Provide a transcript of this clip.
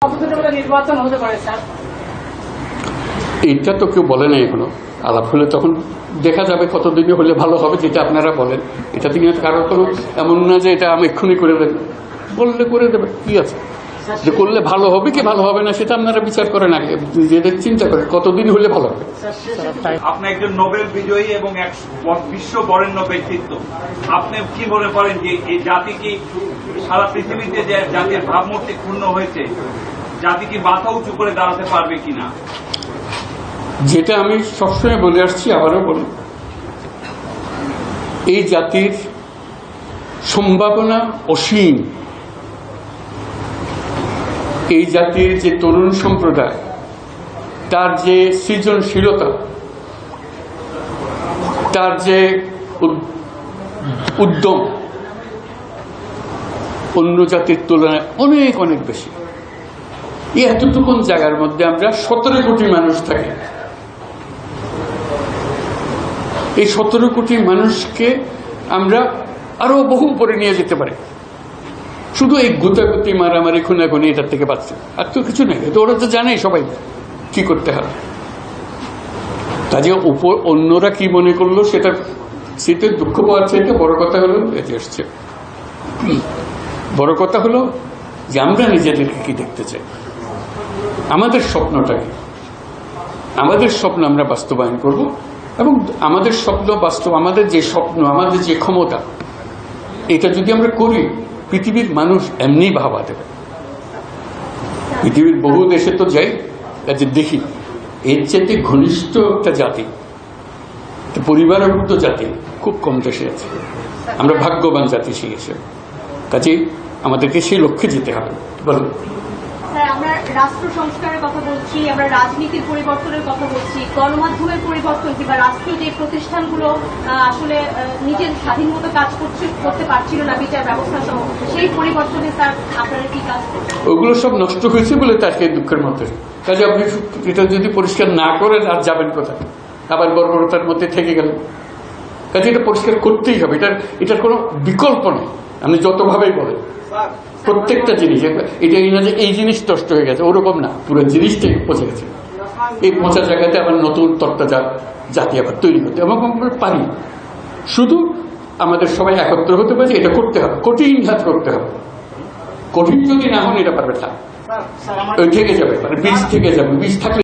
নির্বাচন হতে পারে স্যার? এইটা তো কেউ বলে না, এখনো আলাপ হলে তখন দেখা যাবে কতদিনে হলে ভালো হবে, যেটা আপনারা বলেন। এটা থেকে কারো কোনো এমন না যে এটা আমি এক্ষুনি করে দেবেন, বললে করে দেবেন, কি আছে। যে করলে ভালো হবে কি ভালো হবে না সেটা আপনারা বিচার করেন, আগে নিজেদের চিন্তা করেন কতদিন হলে ভালো হবে। আপনি একজন নোবেল বিজয়ী এবং এক বিশ্ব বরেণ্য ব্যক্তিত্ব, আপনি কি মনে করেন যে এই জাতি কি সারা পৃথিবীতে যে জাতির ভাবমূর্তি ক্ষুণ্ণ হয়েছে, জাতি কি মাথা উঁচু করে দাঁড়াতে পারবে কিনা? যেটা আমি সবসময় বলে আসছি, আবারও বলি, এই জাতির সম্ভাবনা অসীম। এই জাতির যে তরুণ সম্প্রদায়, তার যে সৃজনশীলতা, তার যে উদ্যম অন্য জাতির তুলনায় অনেক অনেক বেশি। এই এতটুকুন জায়গার মধ্যে আমরা 17 কোটি মানুষ থাকি। এই 17 কোটি মানুষকে আমরা আরো বহু উপরে নিয়ে যেতে পারি, শুধু এই গুতাগুতি মারামারি খুনাখুনি এটার থেকে বাঁচছে, আর তো কিছু নেই। তো ওরা তো জানেই সবাই কি করতে হবে। কাজে উপর অন্যরা কি মনে করলো সেটা শীতের দুঃখ পাওয়ার চাইতে বড় কথা হলো এতে এসছে। বড় কথা হলো যে আমরা নিজেদেরকে কি দেখতে চাই, আমাদের স্বপ্নটা কি, আমাদের স্বপ্ন আমরা বাস্তবায়ন করব। এবং আমাদের স্বপ্ন বাস্তব, আমাদের যে স্বপ্ন, আমাদের যে ক্ষমতা, এটা যদি আমরা করি, পৃথিবীর মানুষ এমনি ভাবা দেবে। পৃথিবীর বহু দেশে তো যাই, কাজে দেখি এর চাইতে ঘনিষ্ঠ একটা জাতি, পরিবারভুক্ত জাতি খুব কম দেশে আছে। আমরা ভাগ্যবান জাতি শিখেছি, কাজেই আমাদেরকে সেই লক্ষ্যে যেতে হবে। বলুন। আমরা রাষ্ট্র সংস্কারের কথা বলছি, আমরা রাজনীতির পরিবর্তনের কথা বলছি, গণমাধ্যমের পরিবর্তন কিংবা রাষ্ট্রীয় যে প্রতিষ্ঠানগুলো আসলে নিজের স্বাধীন মতো কাজ করতে পারছিল না, বিচার ব্যবস্থা সহ, সেই পরিবর্তনে স্যার আপনারা কি কাজ করছেন? ওগুলো সব নষ্ট হয়েছে বলে তাকে দুঃখের মধ্যে। কাজে আপনি এটা যদি পরিষ্কার না করেন আর যাবেন কোথায়, আবার বর্বরতার মধ্যে থেকে গেলেন। কাজে এটা পরিষ্কার করতেই হবে, এটার কোনো বিকল্প নেই। আপনি যতভাবেই বলেন, প্রত্যেকটা জিনিস, এটা এই না যে এই জিনিস নষ্ট হয়ে গেছে, ওরকম না, পুরো জিনিসটাই পচে গেছে। এই পচা জায়গাতে আবার নতুন তত্ত্বজা জাতি আবার তৈরি করতে এবং আমরা পারি। শুধু আমাদের সবাই একত্র হতে পারে, এটা করতে হবে, কঠিন কাজ করতে হবে। কঠিন যদি না হন এটা পারবে না, থেকে যাবে, বীজ থেকে যাবে, বীজ থাকলে